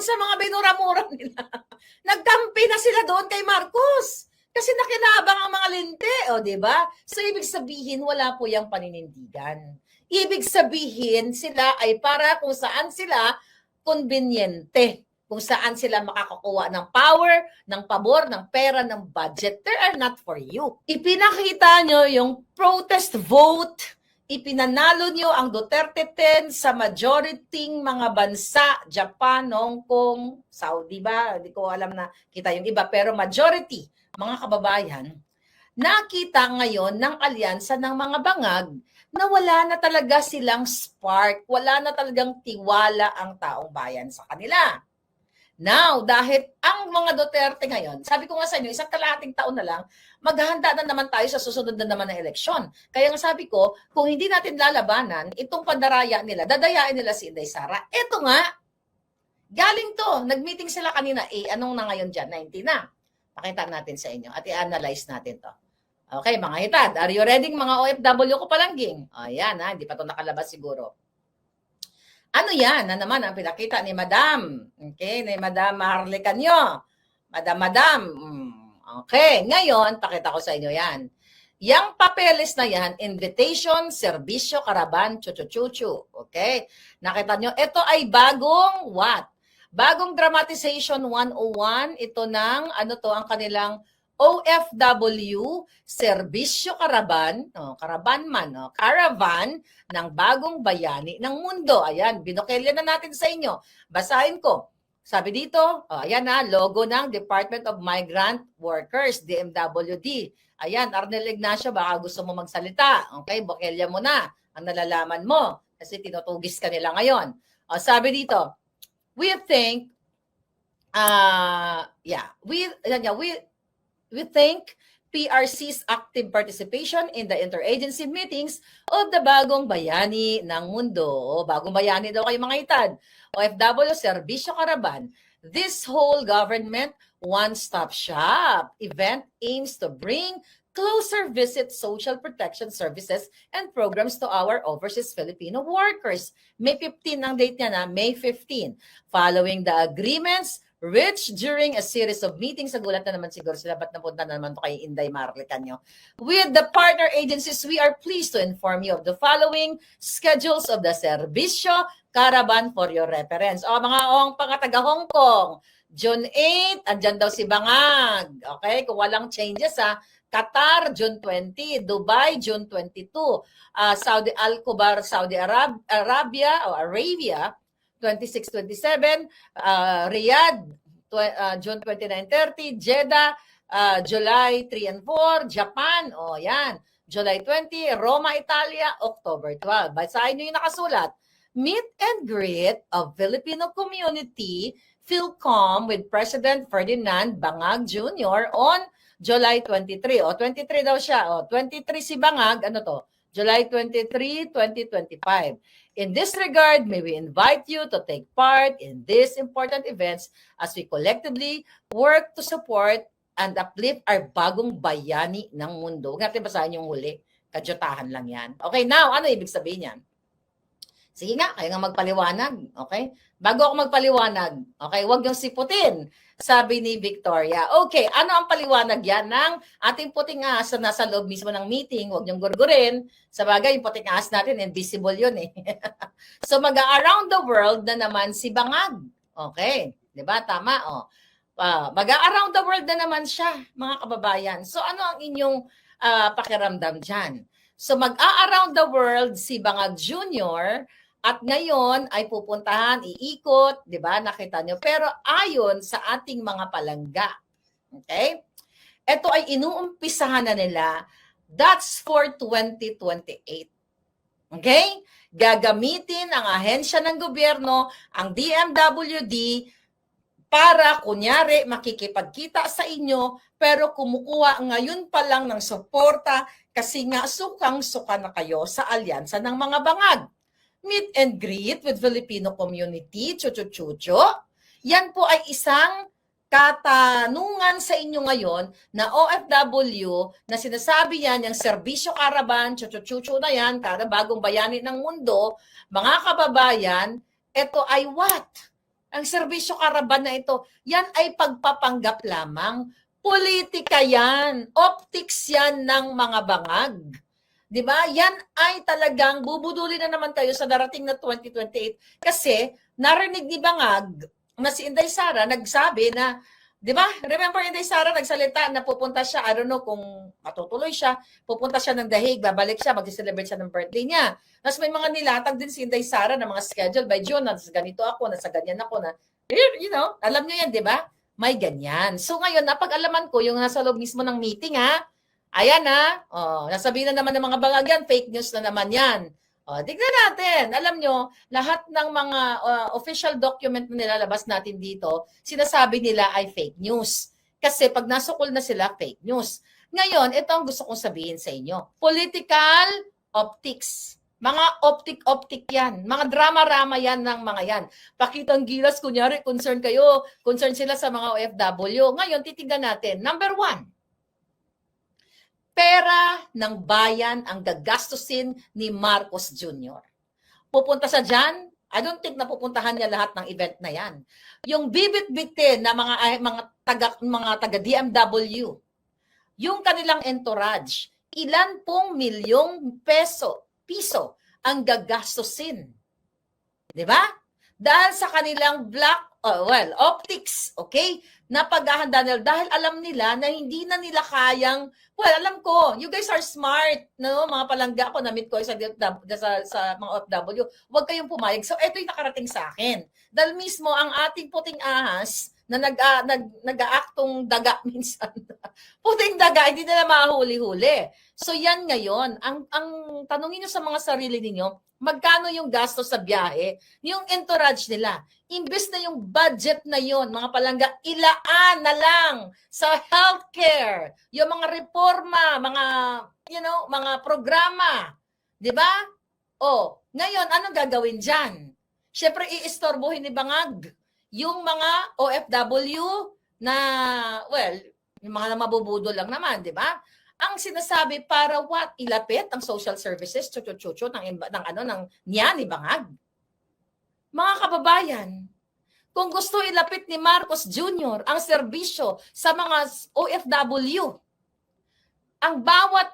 sa mga binura-mura nila. Nagkampi na sila doon kay Marcos. Kasi nakinabang ang mga linte, o di ba? So ibig sabihin wala po yung paninindigan. Ibig sabihin sila ay para kung saan sila konbinyente, kung saan sila makakakuha ng power, ng pabor, ng pera, ng budget. They are not for you. Ipinakita nyo yung protest vote, ipinanalo nyo ang Duterte 10 sa majority mga bansa, Japan, Hong Kong, Saudi ba? Hindi ko alam na kita yung iba, pero majority, mga kababayan, nakita ngayon ng alyansa ng mga bangag na wala na talaga silang spark, wala na talagang tiwala ang taong bayan sa kanila. Now, dahil ang mga Duterte ngayon, sabi ko nga sa inyo, isang kalahating taon na lang, maghahanda na naman tayo sa susunod na naman na eleksyon. Kaya nga sabi ko, kung hindi natin lalabanan, itong pandaraya nila, dadayain nila si Inday Sara. Ito nga, galing to, nag-meeting sila kanina, anong na ngayon dyan, 90 na. Pakita natin sa inyo at i-analyze natin to. Okay, mga hitad, are you ready mga OFW ko palangging? O yan ha, hindi pa to nakalabas siguro. Ano yan na naman ang pinakita ni Madam? Okay, ni Madam Harlecanyo. Madam. Okay, ngayon, pakita ko sa inyo yan. Yang papeles na yan, invitation, serbisyo, karaban, chuchu-chuchu. Okay, nakita nyo, ito ay bagong what? Bagong Dramatization 101, ito ng, ano to, ang kanilang OFW, Serbisyo Karaban, Caravan ng Bagong Bayani ng Mundo. Ayan, binokelya na natin sa inyo. Basahin ko. Sabi dito, ayan na, logo ng Department of Migrant Workers, DMWD. Ayan, Arnel Ignacio, baka gusto mo magsalita. Okay, bokelya mo na ang nalalaman mo kasi tinutugis ka nila ngayon. Sabi dito, we think, we think PRC's active participation in the interagency meetings of the Bagong Bayani ng Mundo. Bagong Bayani daw kayo mga itad. OFW, Serbisyo Karaban. This whole government one-stop shop event aims to bring closer visit social protection services and programs to our overseas Filipino workers. May 15 ang date niya na, May 15. Following the agreements reached during a series of meetings, nagulat na naman siguro sila, ba't napunta na naman to kay Inday Marlecanyo. With the partner agencies, we are pleased to inform you of the following schedules of the Serbisyo Caravan for your reference. O mga taga Hong Kong, June 8, andyan daw si Bangag. Okay, kung walang changes Qatar, June 20. Dubai, June 22. Saudi Al-Kubar, Saudi Arabia, 26-27. Riyadh, June 29-30. Jeddah, July 3 and 4. Japan, yan. July 20. Roma, Italia, October 12. Basahin nyo yung nakasulat. Meet and greet of Filipino community, Philcom with President Ferdinand Bangag Jr. on July 23. 23 daw siya. 23 si Bangag. Ano to? July 23, 2025. In this regard, may we invite you to take part in these important events as we collectively work to support and uplift our bagong bayani ng mundo. Huwag natin basahin yung huli. Kadyutahan lang yan. Okay, now, ano ibig sabihin yan? Sige nga, kayo nga magpaliwanag. Okay? Bago ako magpaliwanag, okay, huwag yung siputin. Sabi ni Victoria. Okay, ano ang paliwanag yan ng ating puting ahas na nasa loob mismo ng meeting? Huwag niyong gurgurin. Sa bagay, yung puting ahas natin, invisible yun eh. So, mag-around the world na naman si Bangag. Okay, di ba? Tama, mag-around the world na naman siya, mga kababayan. So, ano ang inyong pakiramdam dyan? So, mag-around the world si Bangag Jr., at ngayon ay pupuntahan, iikot, di ba? Nakita nyo. Pero ayon sa ating mga palangga, okay? Ito ay inuumpisahan na nila, that's for 2028. Okay? Gagamitin ang ahensya ng gobyerno, ang DMWD, para kunyari makikipagkita sa inyo, pero kumukuha ngayon pa lang ng suporta kasi nga sukang-suka na kayo sa alyansa ng mga bangag. Meet and greet with Filipino community, chuchu-chucho. Yan po ay isang katanungan sa inyo ngayon na OFW na sinasabi yan, yung Serbisyo Caravan, chuchu-chucho na yan, para bagong bayani ng mundo, mga kababayan, ito ay what? Ang serbisyo karaban na ito, yan ay pagpapanggap lamang. Politika yan. Optics yan ng mga bangag. Di ba? Yan ay talagang bubuduli na naman tayo sa darating na 2028. Kasi narinig ni Bangag na si Inday Sara nagsabi na, di ba? Remember Inday Sara nagsalita na pupunta siya, I don't know kung matutuloy siya, pupunta siya ng Dahig, babalik siya, mag-celebrate siya ng birthday niya. Tapos may mga nilatag din si Inday Sara na mga schedule by June, nasa ganito ako, nasa ganyan ako na, you know, alam niyo yan, di ba? May ganyan. So ngayon, napag-alaman ko yung nasa loob mismo ng meeting, ha? Ayan na, nasabihin na naman ng mga bangag yan, fake news na naman yan. Tignan natin. Alam nyo, lahat ng mga official document na nilalabas natin dito, sinasabi nila ay fake news. Kasi pag nasukol na sila, fake news. Ngayon, ito ang gusto kong sabihin sa inyo. Political optics. Mga optic yan. Mga drama-rama yan ng mga yan. Pakitang gilas, kunyari, concern kayo. Concern sila sa mga OFW. Ngayon, titignan natin. Number 1. Pera ng bayan ang gagastusin ni Marcos Jr. Pupunta sa dyan, I don't think na pupuntahan niya lahat ng event na yan. Yung bibit-bitin na mga taga DMW, yung kanilang entourage, ilan pong milyong piso ang gagastusin. 'Di ba? Dahil sa kanilang optics, okay? Napaghahanda nila dahil alam nila na hindi na nila kayang, alam ko, you guys are smart, no? Mga palangga ko, na-meet ko sa mga OFW, huwag kayong pumayag. So, ito yung nakarating sa akin. Dahil mismo, ang ating puting ahas, na nag-aaktong daga minsan. Puting daga, hindi nila mahuli-huli. So, yan ngayon. Ang tanongin nyo sa mga sarili ninyo, magkano yung gasto sa biyahe, yung entourage nila. Imbes na yung budget na yon, mga palangga, ilaan na lang sa healthcare, yung mga reforma, mga programa. 'Di ba? Ngayon, anong gagawin dyan? Siyempre, iistorbohin ni Bangag yung mga OFW na, yung mga mabubudol lang naman, 'di ba? Ang sinasabi para what? Ilapit ang social services, chuchu-chuchu ng niya ni Bangag. Mga kababayan, kung gusto ilapit ni Marcos Jr. ang serbisyo sa mga OFW, ang bawat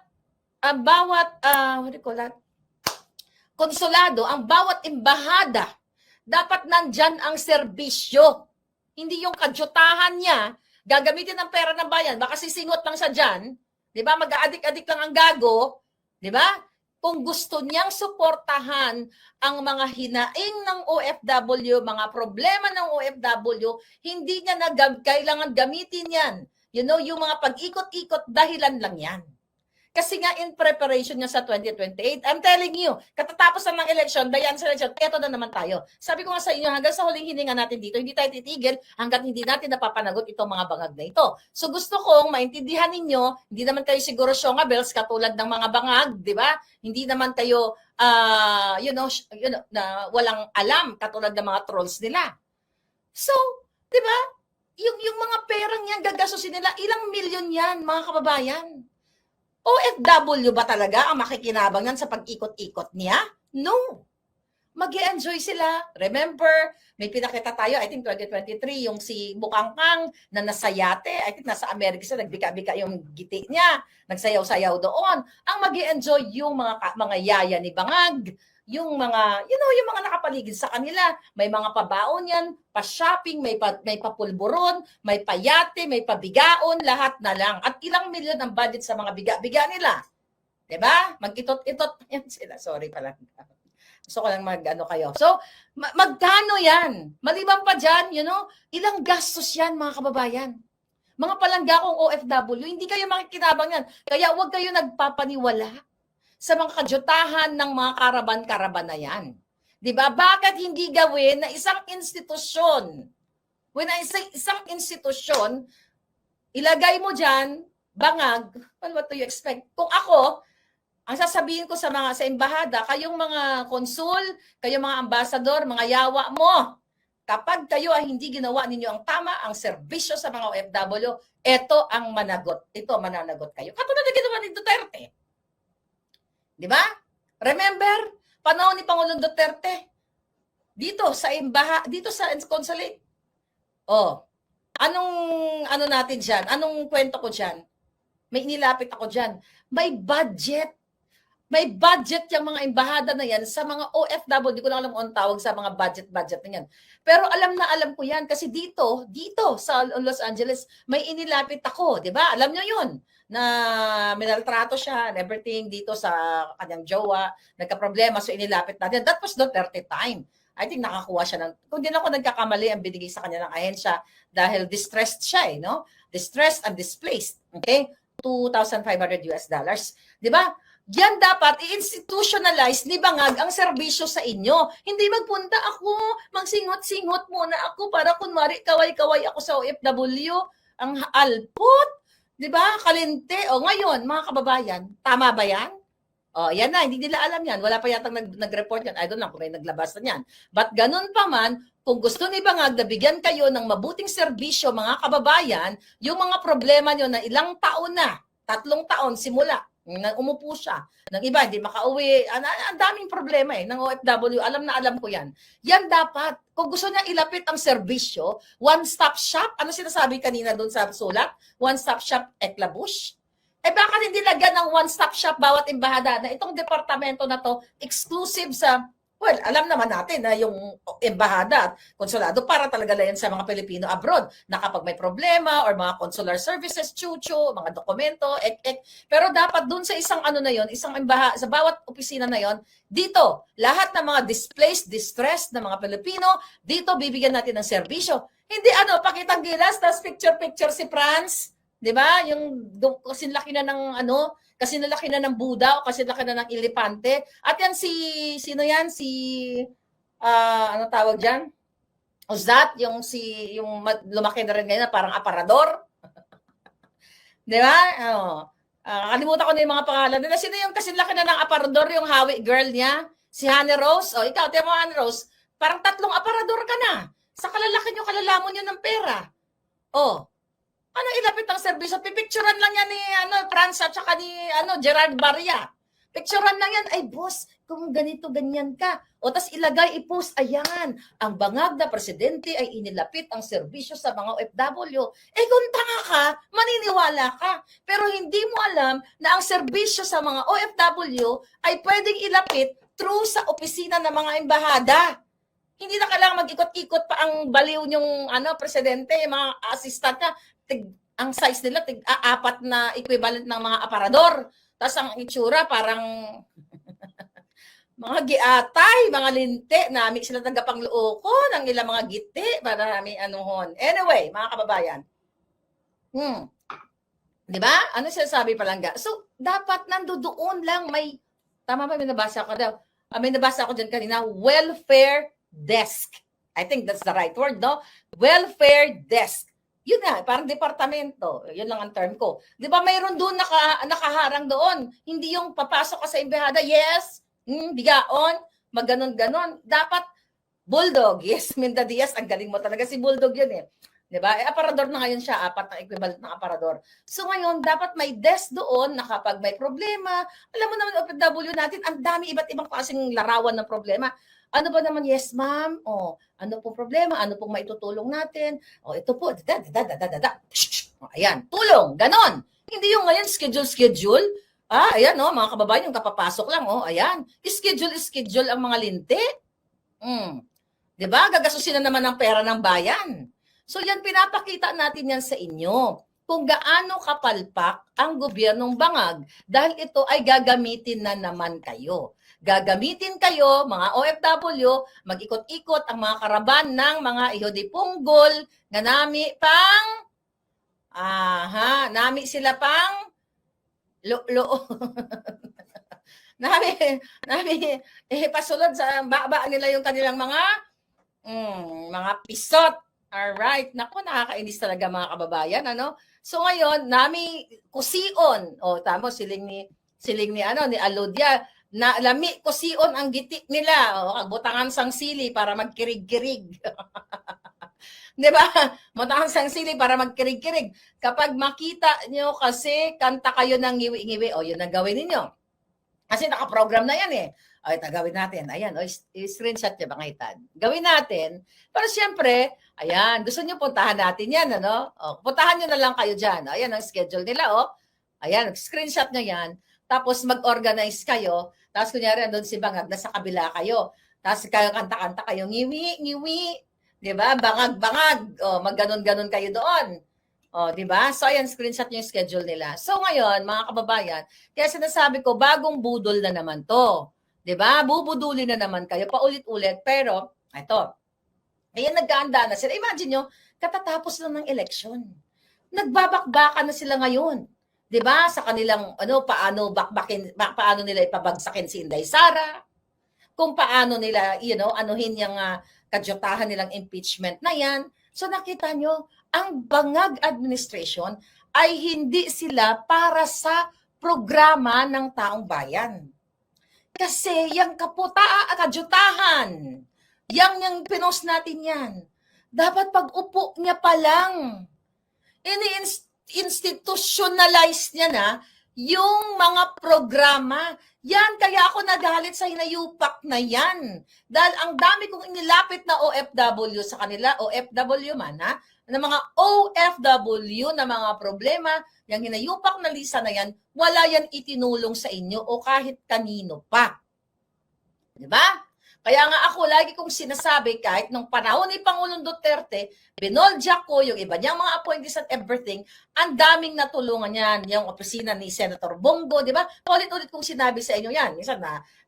konsulado, ang bawat embahada, dapat nandyan ang serbisyo. Hindi yung kadyutahan niya, gagamitin ng pera ng bayan, baka sisingot lang siya dyan, 'di ba? Mag-aadik-adik lang ang gago, 'di ba? Kung gusto niyang suportahan ang mga hinaing ng OFW, mga problema ng OFW, hindi niya kailangan gamitin 'yan. You know, yung mga pag-ikot-ikot, dahilan lang 'yan. Kasi nga in preparation niya sa 2028, I'm telling you, katatapos na ng election, dayan sa election, eto na naman tayo. Sabi ko nga sa inyo, hanggang sa huling hininga natin dito, hindi tayo titigil hanggat hindi natin napapanagot itong mga bangag na ito. So gusto kong maintindihan ninyo, hindi naman kayo siguro syongabels katulad ng mga bangag, di ba? Hindi naman kayo, na walang alam katulad ng mga trolls nila. So, di ba? Yung mga perang yan, gagastusin nila, ilang milyon yan, mga kababayan. OFW ba talaga ang makikinabang yan sa pag-ikot-ikot niya? No. Mag-i-enjoy sila. Remember, may pinakita tayo, I think 2023, yung si Bukangkang na nasa yate. I think nasa Amerika siya, nagbika-bika yung giti niya. Nagsayaw-sayaw doon. Ang mag-i-enjoy yung mga yaya ni Bangag, yung mga, yung mga nakapaligid sa kanila. May mga pabaon yan, pa-shopping, may papulburon, may payate, may pabigaon, lahat na lang. At ilang milyon ang budget sa mga biga-biga nila. Diba? Mag-itot-itot yan sila. Sorry pala. Gusto ko lang kayo. So, magkano yan? Maliban pa dyan, ilang gastos yan, mga kababayan. Mga palangga kong OFW, hindi kayo makikinabang yan. Kaya huwag kayo nagpapaniwala sa mga kadyutahan ng mga karaban-karaban na yan. Diba? Bakit hindi gawin na isang institusyon? When I say isang institusyon, ilagay mo dyan, Bangag, what do you expect? Kung ako, ang sasabihin ko sa embahada, kayong mga konsul, kayong mga ambasador, mga yawa mo, kapag kayo ay hindi ginawa ninyo ang tama, ang serbisyo sa mga OFW, ito ang managot. Ito mananagot kayo. Katulad na ginawa ni Duterte. Di ba? Remember? Panahon ni Pangulong Duterte. dito sa dito sa consulate. Oh, anong ano natin diyan? Anong kwento ko diyan? May inilapit ako diyan. May budget. May budget yung mga embahada na yan sa mga OFW. Hindi ko lang alam kung tawag sa mga budget na yan. Pero alam na alam ko yan kasi dito sa Los Angeles, may inilapit ako, di ba? Alam nyo yun, na minaltrato siya and everything dito sa kanyang jowa, nagka-problema, so inilapit natin. That was Duterte time. I think nakakuha siya ng, kung di na ako nagkakamali ang binigay sa kanya ng ahensya dahil distressed siya no? Distressed and displaced. Okay? $2,500 US. Di ba? Yan dapat i-institutionalize ni Bangag ang serbisyo sa inyo. Hindi magpunta ako, magsingot-singot muna ako para kunwari kaway-kaway ako sa OFW. Ang alpot, di ba? Kalinte. O ngayon, mga kababayan, tama ba yan? O, yan na, hindi nila alam yan. Wala pa yatang nag-report yan. I don't know kung may naglabas na yan. But ganun pa man, kung gusto ni Bangag na bigyan kayo ng mabuting serbisyo, mga kababayan, yung mga problema nyo na ilang taon na, 3 taon simula, umupo siya. Ng iba, hindi makauwi. Ang daming problema ng OFW. Alam na alam ko yan. Yan dapat. Kung gusto niya ilapit ang serbisyo, one-stop shop, ano sinasabi kanina doon sa sulat? One-stop shop, Eklabush? Bakit hindi lagyan ng one-stop shop bawat embahada na itong departamento na to exclusive sa, well, alam naman natin na yung embahada at konsulado para talaga na yan sa mga Pilipino abroad na kapag may problema or mga consular services, chuchu, mga dokumento, Pero dapat dun sa isang ano na yon, isang sa bawat opisina na yon, dito, lahat ng mga displaced, distressed na mga Pilipino, dito bibigyan natin ng serbisyo. Hindi pakitang gilas, tas picture-picture si Franz, di ba? Yung kasi laki na ng kasi nalaki na ng Buddha o kasi laki na ng elepante. At yan sino yan? Ano tawag dyan? Uzat, yung lumaki na rin ngayon na parang aparador. Di ba? Kalimutan ko na yung mga pangalan nila. Sino yung kasi laki na ng aparador, yung Hawi girl niya? Si Honey Rose? O, ikaw, tiyan mo Honey Rose, parang 3 aparador ka na. Sa kalalaki nyo, kalalamon nyo ng pera. O, ano ilapit ang serbisyo? Pipicturan lang yan ni Franz at saka ni Gerard Barria. Picturan lang yan. Ay, boss, kung ganito, ganyan ka. O, tas ilagay, i-post, ayan, ang Bangag na presidente ay inilapit ang serbisyo sa mga OFW. Kung tanga ka, maniniwala ka. Pero hindi mo alam na ang serbisyo sa mga OFW ay pwedeng ilapit through sa opisina ng mga embahada. Hindi na kailangan mag-ikot-ikot pa ang baliw niyong presidente, mga assistant na, ang size nila, 4 na equivalent ng mga aparador. Tapos ang itsura parang mga giatay, mga linte, nami sila tagapangloko ng ilang mga giti para nami anuhon. Anyway, mga kababayan. Di ba? Ano sinasabi palangga? So, dapat nandoon lang may, tama ba, may nabasa ko daw? May nabasa ko dyan kanina, welfare desk. I think that's the right word, no? Welfare desk. Yun na, parang departamento. Yun lang ang term ko. Di ba mayroon doon nakaharang doon? Hindi yung papasok ka sa embahada, yes, bigaon, maganon-ganon. Dapat Bulldog, yes, Minda Diaz, ang galing mo talaga. Si Bulldog yun eh. Di ba? Aparador na ngayon siya, 4 na equivalent ng aparador. So ngayon, dapat may desk doon na kapag may problema, alam mo naman, OFW natin, ang dami iba't ibang klaseng larawan ng problema. Ano ba naman, yes ma'am, ano pong problema, ano pong maitutulong natin, ito po, ayan, tulong, ganon. Hindi yung ngayon, schedule, ayan, mga kababayan, yung kapapasok lang, ayan, schedule ang mga linte. Diba? Gagasusin na naman ng pera ng bayan. So yan, pinapakita natin yan sa inyo kung gaano kapalpak ang gobyernong Bangag dahil ito ay gagamitin na naman kayo. Gagamitin kayo, mga OFW, mag-ikot-ikot ang mga karaban ng mga ihodipunggol na nami sila pang pasulod sa baba nila yung kanilang mga pisot. Alright. Naku, nakakainis talaga mga kababayan, So ngayon, nami kusion. Tamo siling ni Alodia na lami kusion ang giti nila. Butangan sang sili para magkirig-kirig. 'Di ba? Butangan sang sili para magkirig-kirig. Kapag makita nyo kasi kanta kayo ng ngiwi-ngiwi, yun ang gawin ninyo. Kasi naka-program na yan eh. O, ito, gawin natin. Ayan, o, screenshot niya mga hitad. Gawin natin. Pero siyempre, ayan, gusto niyo puntahan natin yan, ano? O, puntahan niyo na lang kayo dyan. Ayan ang schedule nila, o. Ayan, screenshot niyo yan. Tapos mag-organize kayo. Tapos kunyari, andun si Bangag, nasa kabila kayo. Tapos kayo kanta-kanta kayo, ngiwi, ngiwi. Diba? Bangag-bangag. O, mag-ganon-ganon kayo doon. O, di ba? So, ayan, screenshot yung schedule nila. So, ngayon, mga kababayan, kaya sinasabi ko, bagong budol na naman to. Di ba? Bubudulin na naman kayo, paulit-ulit. Pero, ito, ayan, nagkaanda na sila. Imagine nyo, katatapos lang ng eleksyon. Nagbabakbakan na sila ngayon. Di ba? Sa kanilang, paano nila ipabagsakin si Inday Sara, kung paano nila, anuhin yung kadyotahan nilang impeachment na yan. So, nakita nyo, ang Bangag administration ay hindi sila para sa programa ng taong bayan. Kasi yung kadyutahan, yung pinost natin yan, dapat pag upo niya pa lang, ini-institutionalize niya na yung mga programa. Yan, kaya ako nagalit sa hinayupak na yan. Dahil ang dami kong inilapit na OFW sa kanila, OFW man ha, na mga OFW na mga problema, yung hinayupak na lista na yan, wala yan itinulong sa inyo o kahit kanino pa. Diba? Kaya nga ako, lagi kong sinasabi, kahit nung panahon ni Pangulong Duterte, binoljack ko yung iba niyang mga appointees at everything, ang daming natulungan yan, yung opisina ni Senator Bongo, di ba? Ulit-ulit kong sinabi sa inyo yan. Minsan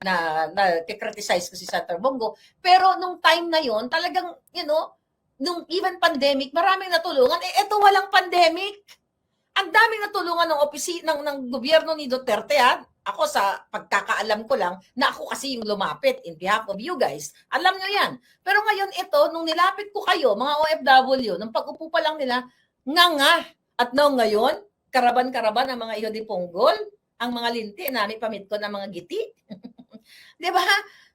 na-criticize ko si Senator Bongo. Pero nung time na yon talagang, nung even pandemic, maraming natulungan. Eto walang pandemic. Ang daming natulungan ng opisina ng gobyerno ni Duterte, ha? Ako sa pagkakaalam ko lang, na ako kasi yung lumapit in behalf of you guys. Alam nyo yan. Pero ngayon ito, nung nilapit ko kayo, mga OFW, nung pag-upo pa lang nila, nga. At ngayon, karaban-karaban ang mga iyo di punggol, ang mga linti, nami pamit ko ng mga giti. Di ba?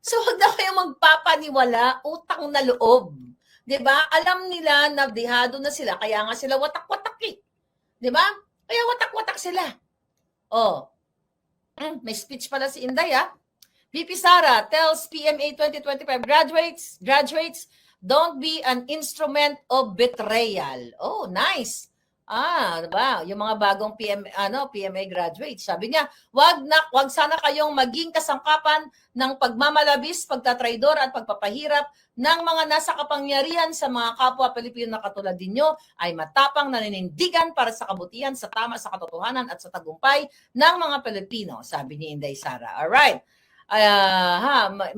So, huwag na kayong magpapaniwala, utang na loob. Di ba? Alam nila na dehado na sila, kaya nga sila watak-watak eh. Di ba? Kaya watak-watak sila. Oh, may speech pala si Inday, ha? VP Sara tells PMA 2025 graduates, don't be an instrument of betrayal. Oh, nice. Diba? Yung mga bagong PMA graduates. Sabi niya, wag sana kayong maging kasangkapan ng pagmamalabis, pagtatraidor at pagpapahirap ng mga nasa kapangyarihan sa mga kapwa Pilipino na katulad ninyo ay matapang na ninindigan para sa kabutihan, sa tama, sa katotohanan at sa tagumpay ng mga Pilipino, sabi ni Inday Sara. Alright.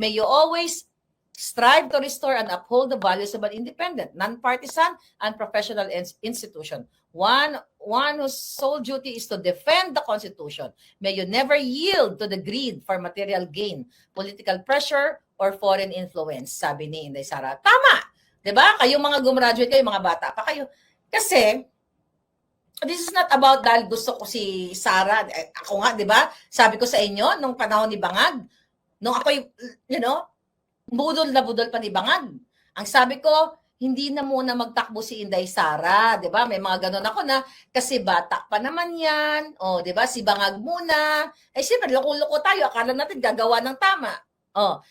May you always strive to restore and uphold the values of an independent, non-partisan, and professional institution. One whose sole duty is to defend the Constitution. May you never yield to the greed for material gain, political pressure, or foreign influence, sabi ni Inday Sara. Tama! Diba? Kayong mga gumraduate kayo, mga bata pa kayo. Kasi, this is not about dahil gusto ko si Sara. Ako nga, diba? Sabi ko sa inyo, nung panahon ni Bangag, nung ako, budol na budol pa ni Bangag. Ang sabi ko, hindi na muna magtakbo si Inday Sara, 'di ba? May mga ganun ako na kasi bata pa naman 'yan. O, 'di ba? Si Bangag muna. Siyempre, loko-loko tayo, akala natin gagawa ng tama.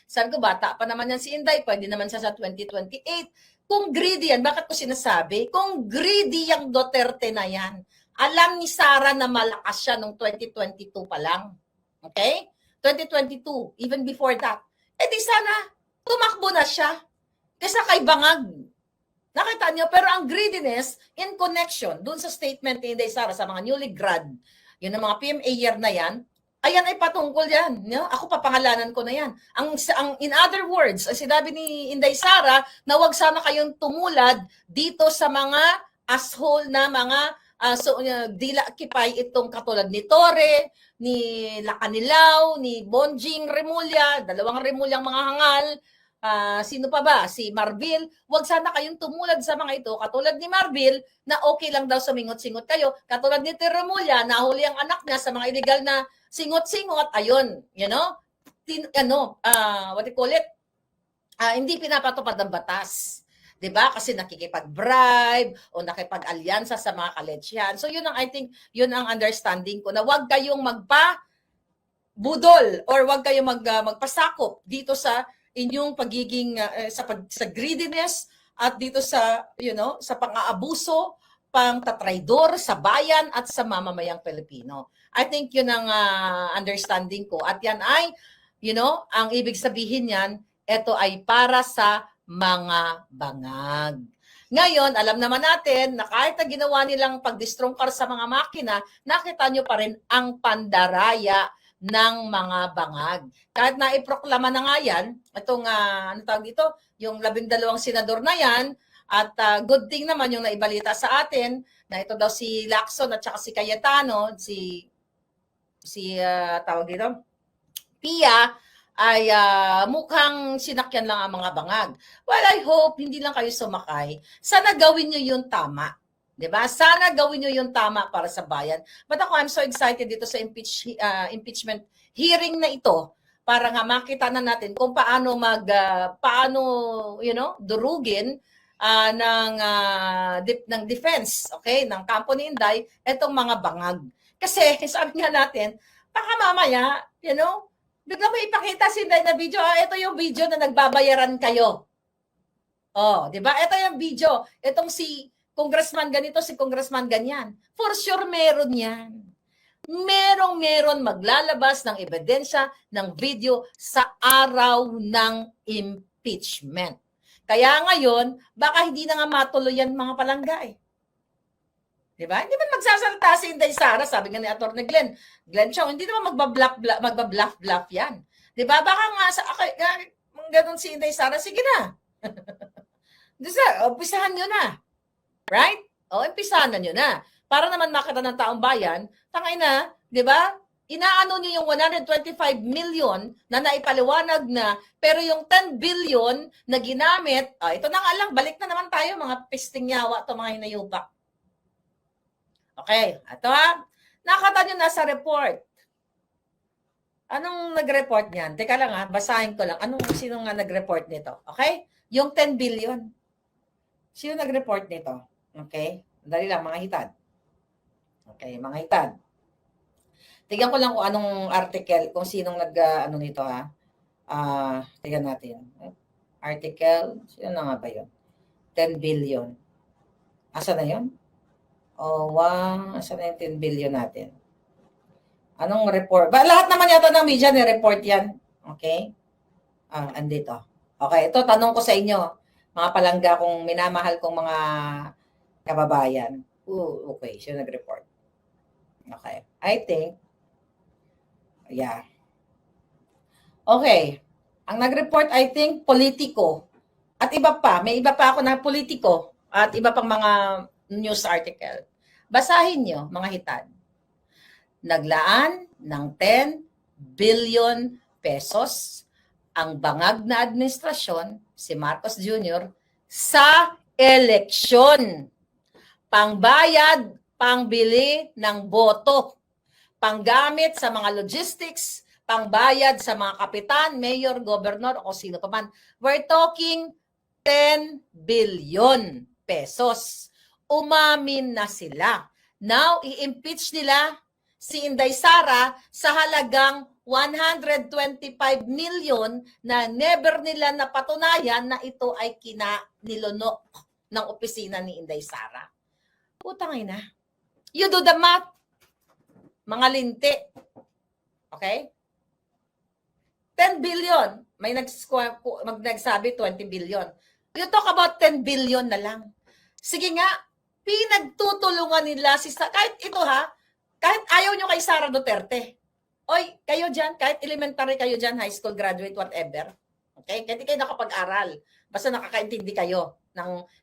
Sabi ko, bata pa naman yan si Inday, pwede naman siya sa 2028. Kung greedy yan, bakit ko sinasabi? Kung greedy yung Duterte na yan, alam ni Sara na malakas siya nung 2022 pa lang. Okay? 2022, even before that. Di sana, tumakbo na siya. Kesa kay Bangag. Nakita niyo? Pero ang greediness in connection dun sa statement ni Inday Sara sa mga newly grad, yun ang mga PMA year na yan, ayan ay patungkol yan. Ako papangalanan ko na yan. In other words, ang sinabi ni Inday Sara na wag sana kayong tumulad dito sa mga asshole na mga dila kipay itong katulad ni Torre, ni Lacanilaw, ni Bonjing Remulla, dalawang Remulyang mga hangal, sino pa ba? Si Marbil. Huwag sana kayong tumulad sa mga ito. Katulad ni Marbil, na okay lang daw sumingot-singot kayo. Katulad ni Remulla, nahuli ang anak niya sa mga illegal na singot-singot. Ayun, what do you call it? Hindi pinapatupad ng batas. 'Di ba? Kasi nakikipag-bribe o nakipag-alyansa sa mga kaletsyan. So yun ang I think, yun ang understanding ko na huwag kayong budol or wag kayo magpasakop dito sa inyong pagiging sa greediness at dito sa sa pang-aabuso, pang-tatraidor sa bayan at sa mamamayang Pilipino. I think yun ang understanding ko. At yan ay ang ibig sabihin niyan, ito ay para sa mga bangag. Ngayon, alam naman natin na kahit na ginawa nilang pagdistrongkar sa mga makina, nakita nyo pa rin ang pandaraya ng mga bangag. Kahit na iproklama na nga yan, itong, ano tawag dito, yung 12 senador na yan, at good thing naman yung naibalita sa atin, na ito daw si Lacson at saka si Cayetano, tawag dito, Pia, ay mukhang sinakyan lang ang mga bangag. Well, I hope hindi lang kayo sumakay. Sana gawin nyo yung tama. Diba? Sana gawin nyo yung tama para sa bayan. But ako, I'm so excited dito sa impeachment hearing na ito para nga makita na natin kung paano durugin ng defense, okay, ng kampo ni Inday, itong mga bangag. Kasi sabi nga natin, baka mamaya, bigla may ipakita si Inday na video, ito yung video na nagbabayaran kayo. Oh, di ba? Ito yung video. Itong si congressman ganito, si congressman ganyan. For sure, meron yan. Meron maglalabas ng ebidensya ng video sa araw ng impeachment. Kaya ngayon, baka hindi na nga matuloy yan mga palangga eh. Diba? Hindi man magsasalita si Inday Sara, sabi nga ni Atty. Glenn Chong, hindi naman magbabluff yan. Diba? Baka nga ganun si Inday Sara, sige na. Umpisahan nyo na. Right? Umpisahan na nyo na. Para naman makita ng taong bayan, tangay na, diba? Inaano nyo yung 125 million na naipaliwanag na, pero yung 10 billion na ginamit, ito na nga lang, balik na naman tayo, mga pisting yawa to mga hinayupak. Okay, ito nakita nyo na sa report. Anong nag-report niyan? Teka lang basahin ko lang. Sino nga nag-report nito? Okay? Yung 10 billion. Sino nag-report nito? Okay? Dali lang, mga hitad. Okay, mga hitad. Tignan ko lang kung anong article, kung sinong nito tignan natin. Article, sino na nga ba yun? 10 billion. Asa na yun? Asa na yung 10 billion natin? Anong report? Lahat naman yata ng media ni-report yan. Okay? Andito. Okay, ito tanong ko sa inyo, mga palangga kung minamahal kong mga kababayan. Okay, siya nag-report. Okay. I think, yeah. Okay. Ang nag-report, I think, Politico. At iba pa, may iba pa ako na Politico at iba pang mga news article. Basahin nyo, mga hitad. Naglaan ng 10 billion pesos ang bangag na administrasyon, si Marcos Jr., sa eleksyon. Pangbayad, pangbili ng boto, panggamit sa mga logistics, pangbayad sa mga kapitan, mayor, gobernador, o sino pa man. We're talking 10 billion pesos. Umamin na sila. Now, i-impeach nila si Inday Sara sa halagang 125 million na never nila napatunayan na ito ay kinanilunok ng opisina ni Inday Sara. Putang ina. You do the math. Mga linti. Okay? 10 billion. May nagsabi 20 billion. You talk about 10 billion na lang. Sige nga, pinagtutulungan nila kahit ito kahit ayaw nyo kay Sara Duterte. Oy, kayo dyan, kahit elementary kayo dyan, high school graduate, whatever. Okay? Kahit kayo nakapag-aral. Basta nakakaintindi kayo.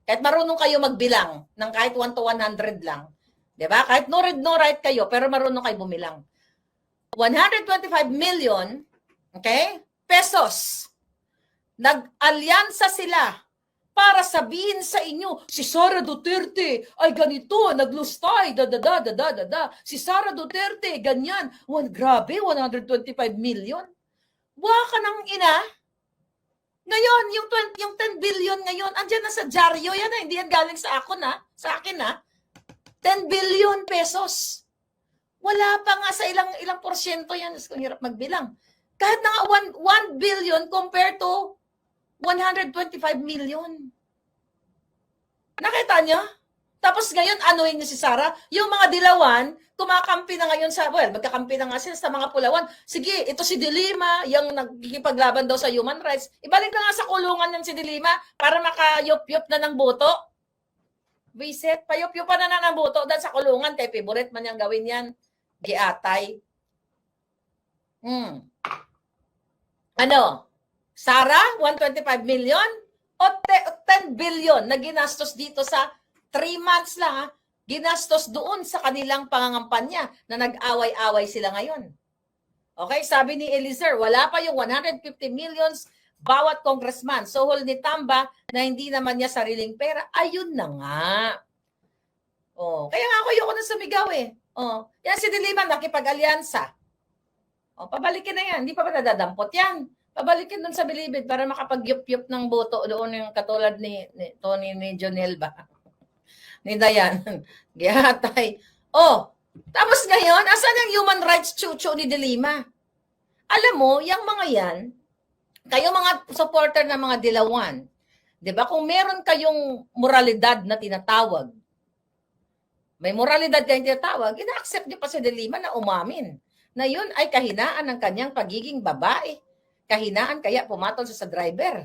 Kahit marunong kayo magbilang ng kahit 1 to 100 lang. Diba? Kahit no read, no write kayo, pero marunong kayo bumilang. 125 million, okay, pesos. Nag-alyansa sila para sabihin sa inyo, si Sara Duterte ay ganito, naglustay, Si Sara Duterte, ganyan. Grabe, 125 million. Waka ng ina. Ngayon, yung 10 billion ngayon, andyan na sa dyaryo yan hindi yan galing sa akin 10 billion pesos. Wala pa nga sa ilang porsyento yan. Kung hirap magbilang. Kahit na nga 1 billion compared to 125 million. Nakita niyo? Tapos ngayon, anuhin niyo si Sara? Yung mga dilawan, kumakampi na ngayon sa, magkakampi na nga sila sa mga pulawan. Sige, ito si Dilima, yung nagkikipaglaban daw sa human rights. Ibalik na nga sa kulungan yan si Dilima para makayop-yop na ng boto. Visit, payop-yopan na ng boto dahil sa kulungan. Kay favorite man niyang gawin yan. Giatay. Ano? Sara, 125 million? O 10 billion na ginastos dito sa 3 months lang, ha? Ginastos doon sa kanilang pangangampanya na nag-away-away sila ngayon. Okay, sabi ni Eliezer, wala pa yung 150 millions bawat congressman. So, hol ni Tamba na hindi naman niya sariling pera. Ayun na nga. Oh, kaya nga ako ayoko na sumigaw eh. Oh, yan si Dilima nakipag-alyansa. Oh, pabalikin na yan. Hindi pa ba nadadampot yan? Pabalikin doon sa Bilibid para makapag-yup-yup ng boto doon yung katulad ni Tony ni Jonel ba? Ni Dayan. Gihatay. Oh, tapos ngayon, asan yung human rights chucho ni Dilima? Alam mo, yung mga yan, kayo mga supporter ng mga dilawan, di ba? Kung meron kayong moralidad na tinatawag, may moralidad kayong tinatawag, ina-accept niyo pa si Dilima na umamin na yun ay kahinaan ng kanyang pagiging babae. Kahinaan kaya pumatol sa driver.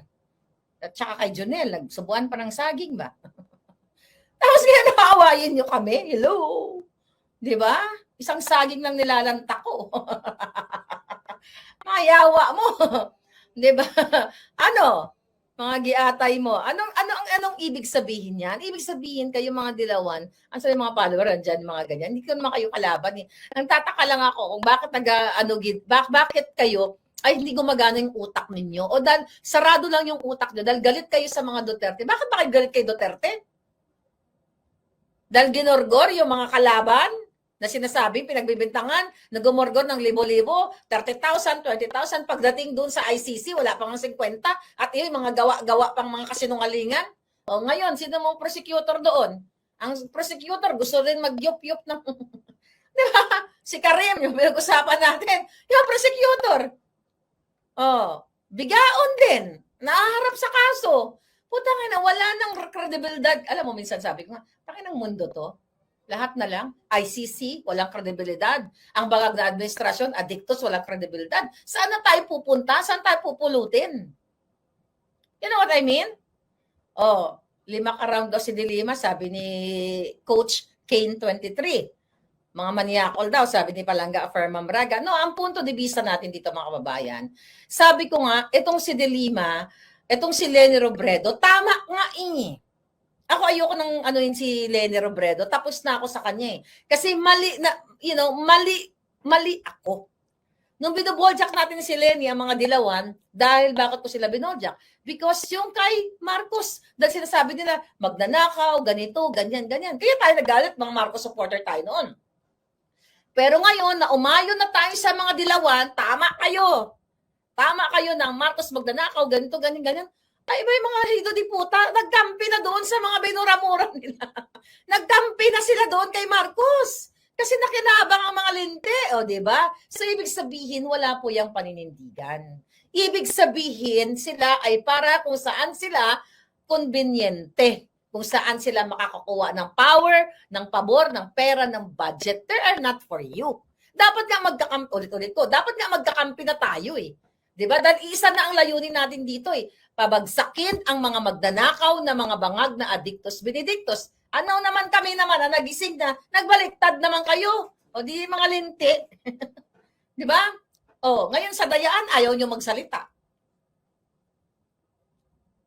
At saka kay Jonel, nagsubuan pa ng saging ba? Tapos kaya nakaawayin nyo kami. Hello. Di ba? Isang saging lang nilalanta ko. Mayawa mo. Di ba? Ano? Mga giatay mo. Anong ibig sabihin yan? Ibig sabihin kayo mga dilawan, ang sabi mga follower, andyan mga ganyan. Hindi ko naman kayo kalaban. Nagtataka lang ako kung bakit bakit kayo ay hindi gumagana yung utak ninyo. O dahil sarado lang yung utak nyo, dahil galit kayo sa mga Duterte. Bakit ba kayo galit kay Duterte? Dahil ginorgor yung mga kalaban na sinasabing pinagbibintangan, nagumorgor ng libo-libo, 30,000, 20,000, pagdating doon sa ICC, wala pang 50, at yung mga gawa-gawa pang mga kasinungalingan. O ngayon, sino mong prosecutor doon? Ang prosecutor gusto rin mag-yup-yup ng... Di ba? Si Karim, yung pinag-usapan natin, yung prosecutor. Oh, bigaon din. Naaharap sa kaso. Putang ina, wala nang kredibilidad. Alam mo, minsan sabi ko nga, takin ng mundo to. Lahat na lang. ICC, walang kredibilidad. Ang bangag na administrasyon, adictos, walang kredibilidad. Saan na tayo pupunta? Saan tayo pupulutin? You know what I mean? Oh, 5 ka-round daw si Dilima, sabi ni Coach Kane 23. Mga maniakol daw, sabi ni Palanga Fermam Braga. No, ang punto de vista natin dito mga kababayan, sabi ko nga, itong si Dilima, itong si Leni Robredo, tama nga ini. Ako ayoko nang anuin si Leni Robredo, tapos na ako sa kanya eh. Kasi mali ako. Nung binoboljak natin si Leni, ang mga dilawan, dahil bakit ko sila binoljak? Because yung kay Marcos, dahil sinasabi nila, magnanakaw, ganito, ganyan. Kaya tayo nagalit, mga Marcos supporter tayo noon. Pero ngayon, na umayon na tayo sa mga dilawan, tama kayo. Tama kayo ng Marcos magnanakaw, ganito, ganyan. Ay, ba yung mga hido di puta, nagkampi na doon sa mga binura-mura nila. Nagkampi na sila doon kay Marcos. Kasi nakinabang ang mga linte, o di ba? So, ibig sabihin, wala po yung paninindigan. Ibig sabihin, sila ay para kung saan sila konbinyente. Kung saan sila makakakuha ng power, ng pabor, ng pera, ng budget. They are not for you. Dapat nga magkakampi, ulit-ulit ko, dapat nga magkakampi na tayo eh. Diba? Dahil isa na ang layunin natin dito eh. Pabagsakin ang mga magdanakaw na mga bangag na adictos benedictos. Ano naman kami naman na nagising na, nagbaliktad naman kayo. O di mga linti. Diba? O, ngayon sa dayaan, ayaw nyo magsalita.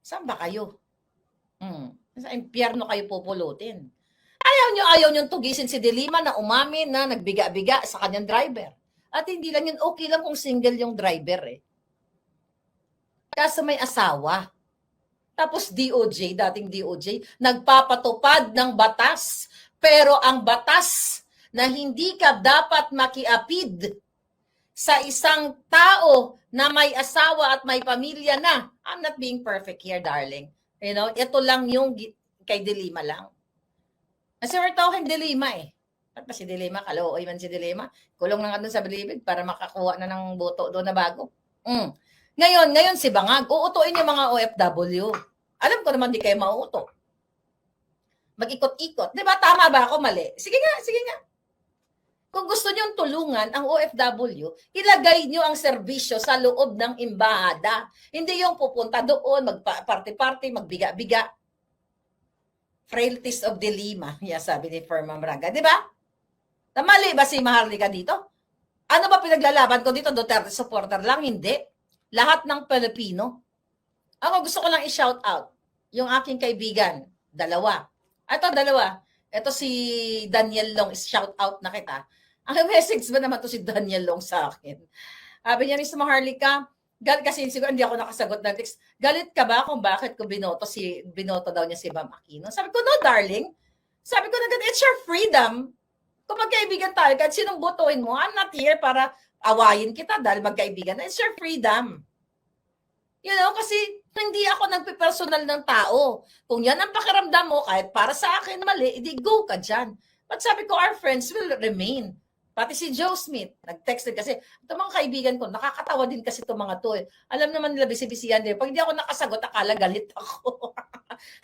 Saan ba kayo? Sa impyerno kayo pupulutin. Ayaw nyo tugisin si Dilima na umamin na nagbiga-biga sa kanyang driver. At hindi lang yun, okay lang kung single yung driver eh. Kaso may asawa. Tapos DOJ, dating DOJ, nagpapatupad ng batas. Pero ang batas na hindi ka dapat makiapid sa isang tao na may asawa at may pamilya na. I'm not being perfect here, darling. You know, ito lang yung kay Dilima lang. Kasi we're talking Dilima eh. Ba't ba si Dilema? Kalooy man si Dilema. Kulong na nga doon sa Bilibid para makakuha na ng boto doon na bago. Ngayon si Bangag, uutuin yung mga OFW. Alam ko naman di kayo mauuto. Mag-ikot-ikot. Di ba? Tama ba ako? Mali? Sige nga, sige nga. Kung gusto nyo tulungan ang OFW, ilagay nyo ang serbisyo sa loob ng embahada. Hindi yung pupunta doon, magpa-party-party, magbiga-biga. Frailties of Dilema, sabi ni Ferman Braga. Di ba? Mali ba si Maharlika dito? Ano ba pinaglalaban ko dito? Duterte supporter lang? Hindi. Lahat ng Pilipino. Ako gusto ko lang i-shout out yung aking kaibigan. Dalawa. Ito si Daniel Long. Shout out na kita. Ang message ba naman to si Daniel Long sa akin? Sabi niya rin sa Maharlika, galit kasi siguro hindi ako nakasagot ng text. Galit ka ba kung bakit ko binoto daw niya si Bam Aquino? Sabi ko, no darling. Sabi ko na it's your freedom. Kung magkaibigan tayo, kahit sinong botohin mo, I'm not here para awayin kita dahil magkaibigan. It's your freedom. You know, kasi hindi ako nagpipersonal ng tao. Kung yan ang pakiramdam mo, kahit para sa akin mali, edi go ka dyan. But sabi ko, our friends will remain. Pati si Joe Smith, nag-text din kasi, ito mga kaibigan ko, nakakatawa din kasi ito mga to. Alam naman nila, bisi-bisihan din. Pag hindi ako nakasagot, akala galit ako.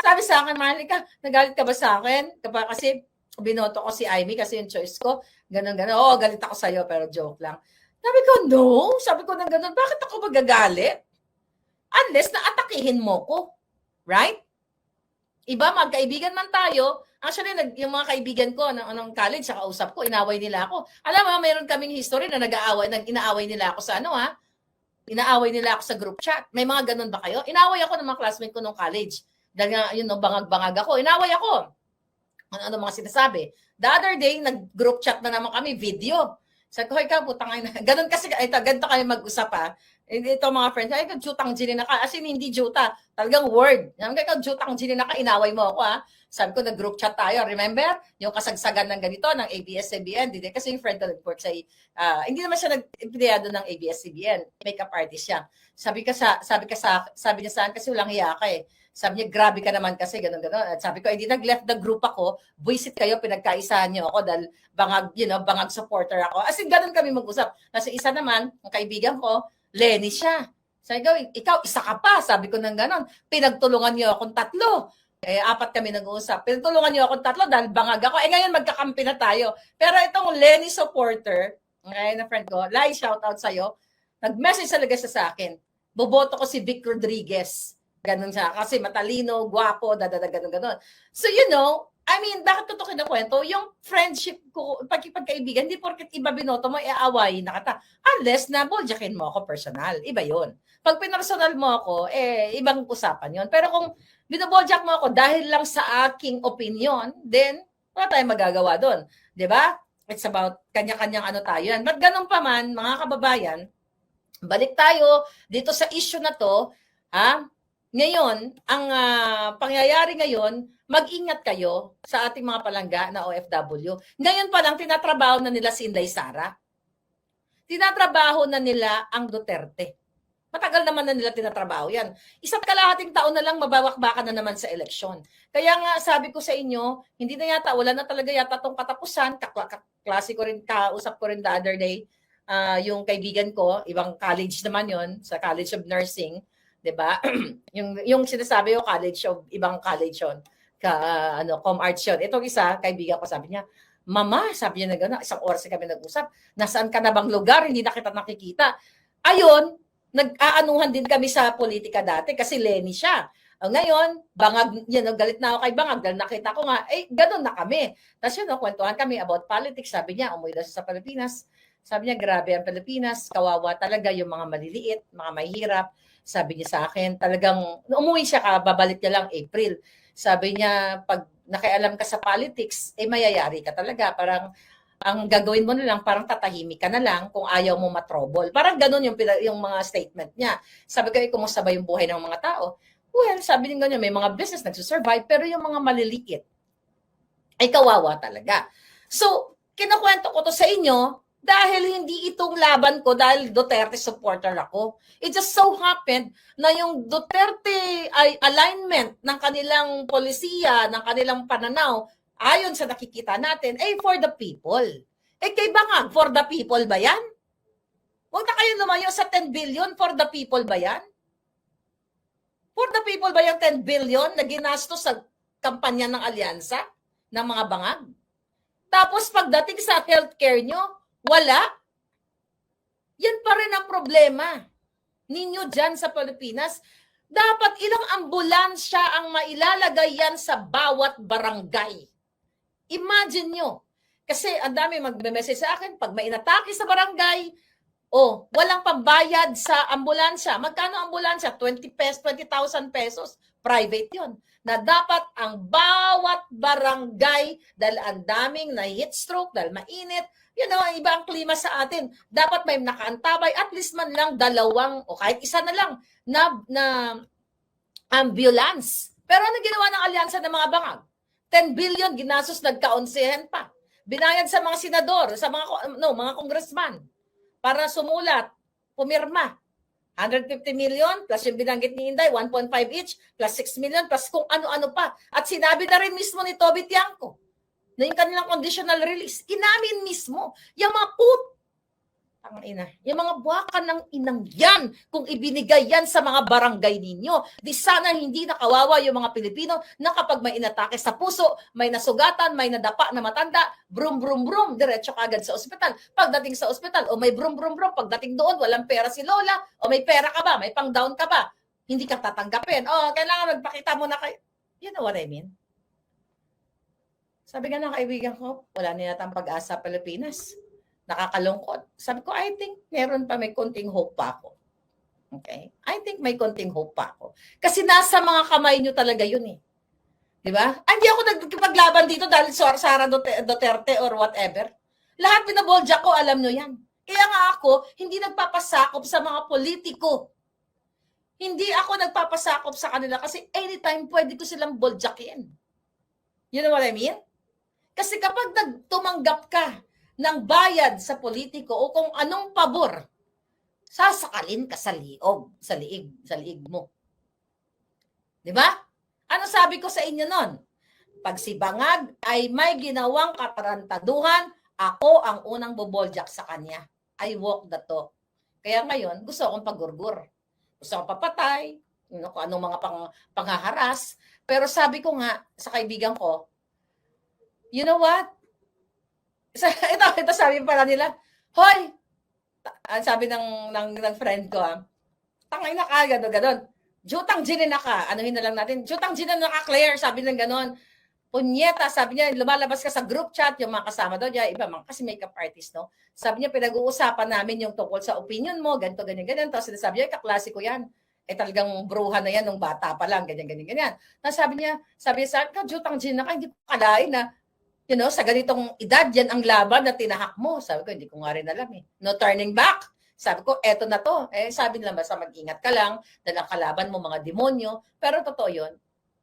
Sabi sa akin, Maharlika, nagalit ka ba sa akin? Kasi binoto ko si Amy kasi yung choice ko. Ganon. Oo, galit ako sa'yo, pero joke lang. Sabi ko, no. Sabi ko na ganon, bakit ako magagalit? Unless na atakihin mo ko. Right? Iba, magkaibigan man tayo. Actually, yung mga kaibigan ko ng college, sa kausap ko, inaway nila ako. Alam mo, mayroon kaming history na inaaway nila ako sa inaaway nila ako sa group chat. May mga ganun ba kayo? Inaway ako ng mga classmate ko nung college. Dahil nga, bangag-bangag ako. Inaway ako. Ano mga sinasabi. The other day, nag-group chat na naman kami, video. Sabi ko, hoy ka, putang ina. Ganun kasi, ganito kayo mag-usap ha. Ito mga friends, ay, jutang ginina ka. As in, hindi juta. Talagang word. Jutang ginina ka, inaway mo ako ha. Sabi ko, nag-group chat tayo. Remember? Yung kasagsagan ng ganito, ng ABS-CBN. Kasi yung friend ko nag-work sa, hindi naman siya nag-empleyado ng ABS-CBN. Makeup artist siya. Sabi niya sa akin, kasi walang hiya ka eh. Sabi niya, grabe ka naman kasi, gano'n. At sabi ko, hindi nag-left the group ako. Buisit kayo, pinagkaisahan niyo ako dahil bangag supporter ako. As in, gano'n kami mag-usap. Kasi isa naman, ang kaibigan ko, Lenny siya. Sabi ko, ikaw, isa ka pa. Sabi ko ng gano'n. Pinagtulungan niyo akong 3. 4 kami nag-uusap. Pinagtulungan niyo akong 3 dahil bangag ako. Ngayon magkakampi na tayo. Pero itong Lenny supporter, na friend ko, Lai, shout out sa'yo, nag-message talaga siya sa akin. Boboto ko si Vic Rodriguez. Ganun siya. Kasi matalino, guwapo, ganon. So, I mean, bakit ko ito kinakwento? Yung friendship ko, pagkaibigan, hindi porket iba binoto mo, aawayin na kita. Unless na boljakin mo ako personal. Iba yun. Pag pinersonal mo ako, ibang usapan yun. Pero kung binoboljak mo ako dahil lang sa aking opinion, then wala tayong magagawa doon. Diba? It's about kanya-kanyang tayo yan. But ganun pa man, mga kababayan, balik tayo dito sa issue na to, Ngayon, ang pangyayari ngayon, mag-ingat kayo sa ating mga palangga na OFW. Ngayon pa lang, tinatrabaho na nila si Inday Sara. Tinatrabaho na nila ang Duterte. Matagal naman na nila tinatrabaho yan. 1.5 taon na lang mabawak-bakan na naman sa eleksyon. Kaya nga sabi ko sa inyo, hindi na yata, wala na talaga yata itong katapusan. Klase ko rin, kausap ko rin the other day, yung kaibigan ko, ibang college naman yon sa College of Nursing. 'Di ba? yung sinasabi ko ibang college 'yon. Com-arts 'yon. Itong isa, kaibigan ko, sabi niya, "Mama," sabi niya na gano'n, 1 oras kami nag-usap. "Nasaan ka na bang lugar? Hindi na kita nakikita." Ayun, nag-aanuhan din kami sa politika dati kasi Lenny siya. Ngayon, bangag, galit na ako kay Bangag dahil nakita ko nga, gano'n na kami. Tapos kwentuhan kami about politics. Sabi niya, umuwi daw sa Pilipinas. Sabi niya, grabe ang Pilipinas, kawawa talaga yung mga maliliit, mga mahihirap. Sabi niya sa akin, talagang, umuwi siya babalik niya lang April. Sabi niya, pag nakialam ka sa politics, mayayari ka talaga. Parang, ang gagawin mo na lang, parang tatahimik ka na lang kung ayaw mo matrobol. Parang ganun yung mga statement niya. Sabi ko, kumusta ba yung buhay ng mga tao? Well, sabi niya ganyan, may mga business nagsusurvive, pero yung mga maliliit, ay kawawa talaga. So, kinakwento ko to sa inyo, dahil hindi itong laban ko dahil Duterte supporter ako. It just so happened na yung Duterte ay alignment ng kanilang polisiya, ng kanilang pananaw, ayon sa nakikita natin, ay for the people. Eh kay Bangag, for the people ba yan? Huwag na kayo lumayo sa 10 billion, for the people ba yan? For the people ba yung 10 billion na ginastos sa kampanya ng alyansa ng mga Bangag? Tapos pagdating sa healthcare nyo, wala. Yan pa rin ang problema ninyo dyan sa Pilipinas. Dapat ilang ambulansya ang mailalagay yan sa bawat barangay. Imagine nyo. Kasi ang dami magme-message sa akin, pag may inatake sa barangay, walang pambayad sa ambulansya. Magkano ambulansya? 20,000 pesos. Private yon. Na dapat ang bawat barangay, dahil ang daming na heat stroke, dahil mainit, ang iba ang klima sa atin. Dapat may nakaantabay, at least man lang dalawang, o kahit isa na lang, na ambulance. Pero ano ginawa ng alyansa ng mga Bangag? 10 billion ginastos, nagkaonsehan pa. Binayad sa mga senador, sa mga congressman, para sumulat, pumirma. 150 million, plus yung binanggit ni Inday, 1.5 each, plus 6 million, plus kung ano-ano pa. At sinabi na rin mismo ni Toby Tiangco, na yung kanilang conditional release, inamin mismo, yung mga yung mga buwakan ng inang yan, kung ibinigay yan sa mga barangay ninyo, di sana hindi nakawawa yung mga Pilipino na kapag may inatake sa puso, may nasugatan, may nadapa na matanda, brum brum brum, diretso kagad sa ospital. Pagdating sa ospital, may brum brum brum, pagdating doon, walang pera si Lola, may pera ka ba, may pang down ka ba, hindi ka tatanggapin. Kailangan magpakita mo na kayo. You know what I mean? Sabi nga ng kaibigan ko, wala na yata ang pag-asa Pilipinas. Nakakalungkot. Sabi ko, I think may konting hope pa ako. Okay? I think may konting hope pa ako. Kasi nasa mga kamay nyo talaga yun eh. Di ba? Hindi ako nagpaglaban dito dahil Sara Duterte or whatever. Lahat binabolja ko, alam nyo yan. Kaya nga ako, hindi nagpapasakop sa mga politiko. Hindi ako nagpapasakop sa kanila kasi anytime pwede ko silang boljakin. You know what I mean? Kasi kapag tumanggap ka ng bayad sa politiko o kung anong pabor, sasakalin ka sa liig mo. Di ba? Ano sabi ko sa inyo nun? Pag si Bangag ay may ginawang katarantaduhan, ako ang unang boboljak sa kanya. I walk the talk. Kaya ngayon, gusto akong pagurgur. Gusto akong papatay, kung anong mga panghaharas. Pero sabi ko nga sa kaibigan ko, you know what? Ito sabi pala nila, hoy, sabi ng friend ko, tangay na ka, gano'n. Jutang ginin na ka, anuhin na lang natin, jutang ginin na ka, Claire, sabi ng gano'n. Punyeta, sabi niya, lumalabas ka sa group chat, yung mga kasama daw niya, iba mga kasi makeup artist, no? Sabi niya, pinag-uusapan namin yung tungkol sa opinion mo, ganito, ganyan. Tapos sinasabi niya, kaklase ko yan. Talagang bruha na yan nung bata pa lang, ganyan. Tapos sabi niya sa akin, jutang ginin na ka, hindi ko kalain na, sa ganitong edad, yan ang laban na tinahak mo. Sabi ko, hindi ko nga rin alam eh. No turning back. Sabi ko, eto na to. Sabi nila, basta mag-ingat ka lang, dahil ang kalaban mo mga demonyo. Pero totoo yun.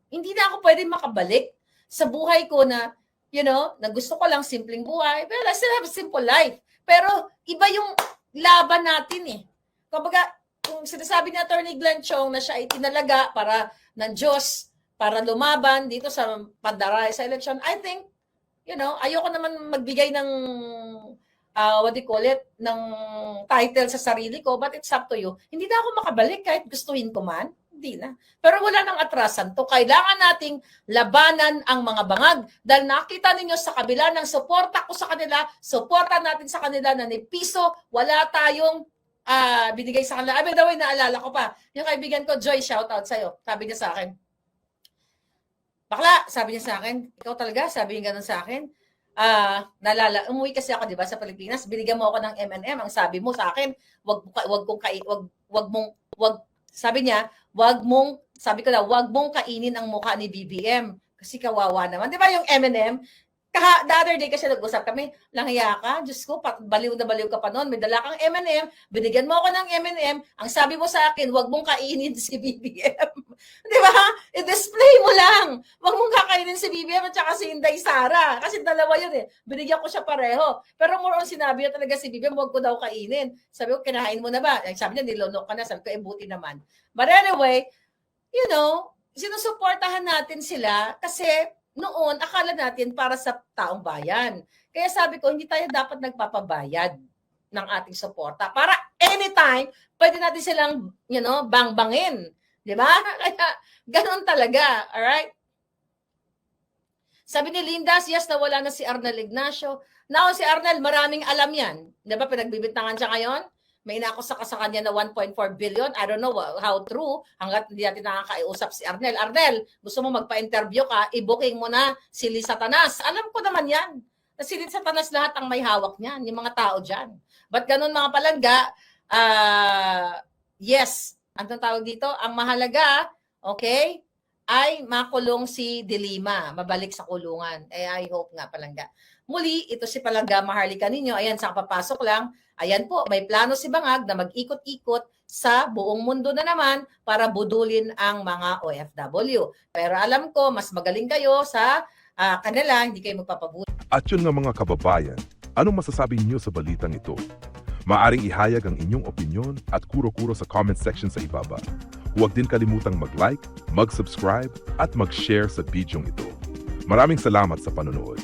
Hindi na ako pwede makabalik sa buhay ko na, na gusto ko lang simpleng buhay. Well, I still have a simple life. Pero iba yung laban natin eh. Kumbaga, kung sinasabi ni Attorney Glenn Chong na siya ay tinalaga para ng Diyos, para lumaban dito sa pandaray sa election, I think, ayoko naman magbigay ng, ng title sa sarili ko, but it's up to you. Hindi na ako makabalik kahit gustuhin ko man. Hindi na. Pero wala nang atrasan to. Kailangan nating labanan ang mga Bangag dahil nakita ninyo sa kabila ng suporta ko sa kanila, suporta natin sa kanila na ni piso, wala tayong binigay sa kanila. By the way, naalala ko pa, yung kaibigan ko, Joy, shoutout sa'yo. Sabi niya sa akin, bakla, sabi niya sa akin, ikaw talaga, sabi niya ganun sa akin, umuwi kasi ako, di ba, sa Pilipinas, binigyan mo ako ng M&M, ang sabi mo sa akin, sabi ko na, wag mong kainin ang mukha ni BBM, kasi kawawa naman. Di ba yung M&M, the other day kasi nag-usap kami, langya ka, Diyos ko, baliw na baliw ka pa noon, may dala kang M&M, binigyan mo ako ng M&M, ang sabi mo sa akin, wag mong kainin si BBM. Di ba? I-display mo lang. Wag mong kakainin si BBM at saka si Inday Sara. Kasi dalawa yun eh. Binigyan ko siya pareho. Pero more on sinabi niya talaga si BBM, wag ko daw kainin. Sabi ko, kinain mo na ba? Sabi niya, nilunok ka na. Sabi ko, buti naman. But anyway, sinusuportahan natin sila kasi noon, akala natin para sa taong bayan. Kaya sabi ko, hindi tayo dapat nagpapabayad ng ating suporta. Para anytime, pwede natin silang, bangbangin. Di ba? Kaya, ganun talaga. Alright? Sabi ni Linda, yes, nawala na si Arnel Ignacio. Now, si Arnel, maraming alam yan. Di ba? Pinagbibintangan siya ngayon. May inakusa ka sa kanya na 1.4 billion. I don't know how true. Hanggat hindi natin nakakausap si Arnel. Arnel, gusto mo magpa-interview ka, i-booking mo na si Liz Satanas. Alam ko naman yan. Na si Liz Satanas lahat ang may hawak niyan. Yung mga tao dyan. Ba't ganun mga palangga? Yes. Anong tawag dito? Ang mahalaga, okay, ay makulong si De Lima. Mabalik sa kulungan. I hope nga palangga. Muli, ito si Palangga Maharlika ninyo. Ayan, sa papasok lang. Ayan po, may plano si Bangag na mag-ikot-ikot sa buong mundo na naman para budulin ang mga OFW. Pero alam ko, mas magaling kayo sa kanila, hindi kayo magpapabuti. At yun nga mga kababayan, anong masasabi niyo sa balitang ito? Maaring ihayag ang inyong opinyon at kuro-kuro sa comment section sa ibaba. Huwag din kalimutang mag-like, mag-subscribe at mag-share sa bidyong ito. Maraming salamat sa panonood.